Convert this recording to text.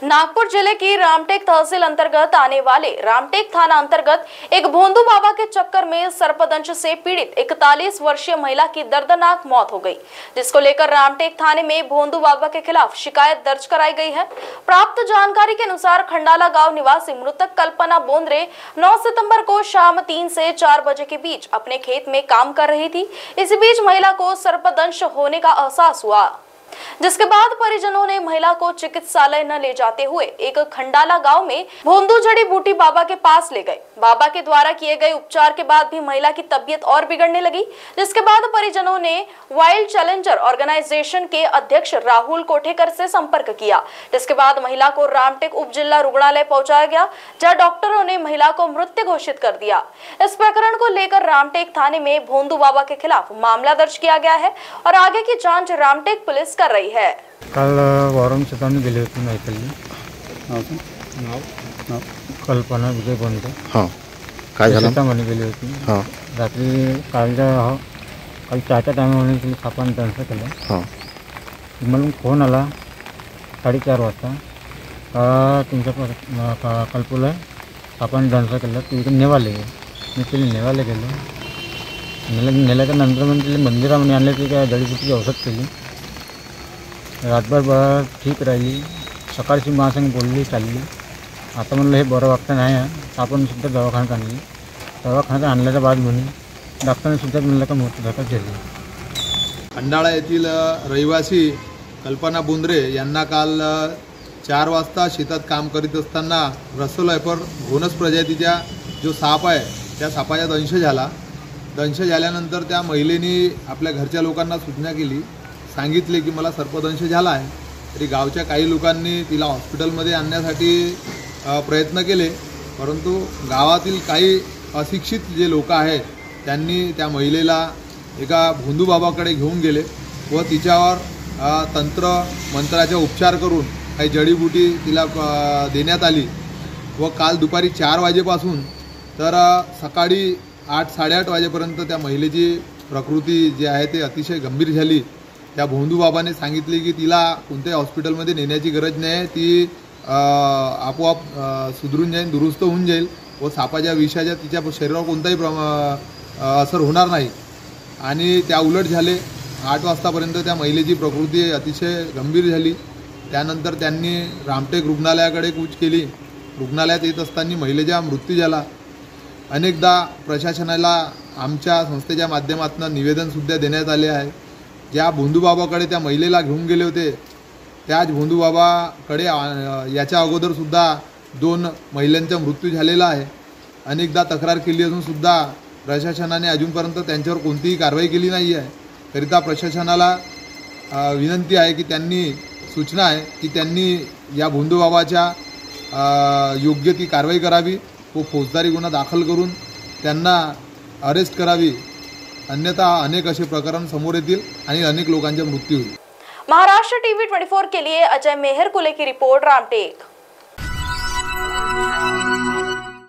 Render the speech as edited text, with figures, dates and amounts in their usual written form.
नागपुर जिले की रामटेक तहसील अंतर्गत आने वाले रामटेक थाना अंतर्गत एक भोंदू बाबा के चक्कर में सर्पदंश से पीड़ित 41 वर्षीय महिला की दर्दनाक मौत हो गई, जिसको लेकर रामटेक थाने में भोंदू बाबा के खिलाफ शिकायत दर्ज कराई गई है। प्राप्त जानकारी के अनुसार खंडाला गांव निवासी मृतक कल्पना बोंद्रे 9 सितंबर को शाम 3 से 4 बजे के बीच अपने खेत में काम कर रही थी। इसी बीच महिला को सर्पदंश होने का एहसास हुआ, जिसके बाद परिजनों ने महिला को चिकित्सालय न ले जाते हुए एक खंडाला गांव में भोंदू जड़ी बूटी बाबा के पास ले गए। बाबा के द्वारा किए गए उपचार के बाद भी महिला की तबीयत और बिगड़ने लगी, जिसके बाद परिजनों ने वाइल्ड चैलेंजर ऑर्गेनाइजेशन के अध्यक्ष राहुल कोठेकर से संपर्क किया, जिसके बाद महिला को रामटेक उप जिला रुग्णालय पहुंचाया गया, जहां डॉक्टरों ने महिला को मृत घोषित कर दिया। इस प्रकरण को लेकर रामटेक थाने में भोंदू बाबा के खिलाफ मामला दर्ज किया गया है और आगे की जांच रामटेक पुलिस कर रही है। काल वारून शेताने गेली होती मैथिली कल्पना विजय बोंद्रे काय झालं शेतामध्ये गेली होती। रात्री काल 4च्या टायमामध्ये तिने सापान दंश केलं। मला फोन आला 4:30 वाजता, तुमच्या कल्पना सापान दंश केलं, तिथे नेवाले मी तिला नेवाले गेलो। नेल्याच्या नंतर मग तिला मंदिरामध्ये आणले, ती काय जडीबुटीची औषध केली। रातभर ठीक राहिली, सकाळची मासंग बोलली चालली। आता म्हणलं हे बरं वाटतं नाही, आपण सुद्धा दवाखान्यात आणली। दवाखान्यात आणल्याच्या बाद म्हणे डॉक्टरने सुद्धा म्हणलं का मृत्यू धोका झाली। खंडाळा येथील रहिवासी कल्पना बोंद्रे यांना काल 4 वाजता शेतात काम करीत असताना रसोलायपर घोनस प्रजातीच्या जो साप आहे त्या सापाचा दंश झाला। दंश झाल्यानंतर त्या महिलेने आपल्या घरच्या लोकांना सूचना केली, सांगितले की मला सर्पदंश झाला आहे। तरी गावच्या काही लोकांनी तिला हॉस्पिटलमध्ये आणण्यासाठी प्रयत्न केले, परंतु गावातील काही अशिक्षित जे लोक आहेत त्यांनी त्या महिलेला एका भोंदू बाबाकडे घेऊन गेले व तिच्यावर तंत्र मंत्राचा उपचार करून काही जडीबुटी तिला देण्यात आली व काल दुपारी 4 वाजेपासून तर सकाळी 8-8:30 वाजेपर्यंत त्या महिलेची प्रकृती जी आहे ते अतिशय गंभीर झाली। त्या भोंदू बाबाने सांगितले की तिला कोणत्याही हॉस्पिटलमध्ये नेण्याची गरज नाही, ती आपोआप सुधरून जाईल, दुरुस्त होऊन जाईल व सापाच्या विषाच्या तिच्या शरीरावर कोणताही असर होणार नाही। आणि त्या उलट झाले। 8 वाजतापर्यंत त्या महिलेची प्रकृती अतिशय गंभीर झाली। त्यानंतर त्यांनी रामटेक रुग्णालयाकडे कूच केली। रुग्णालयात येत असताना महिलेचा मृत्यू झाला। अनेकदा प्रशासनाला आमच्या संस्थेच्या माध्यमातून निवेदनसुद्धा देण्यात आले आहे। ज्या भोंदू बाबाकडे त्या महिलेला घेऊन गेले होते त्याच भोंदू बाबाकडे याच्या अगोदरसुद्धा 2 महिलांचा मृत्यू झालेला आहे। अनेकदा तक्रार केली असून सुद्धा प्रशासनाने अजूनपर्यंत त्यांच्यावर कोणतीही कारवाई केली नाही आहे। करिता प्रशासनाला विनंती आहे की त्यांनी सूचना आहे की त्यांनी या भोंदू बाबाच्या योग्य ती कारवाई करावी व फौजदारी गुन्हा दाखल करून त्यांना अरेस्ट करावी, अन्यथा अनेक असे प्रकरण समोर येतील आणि अनेक लोकांचा मृत्यू होईल। महाराष्ट्र टीवी 24 के लिए अजय मेहर कुले की रिपोर्ट, रामटेक।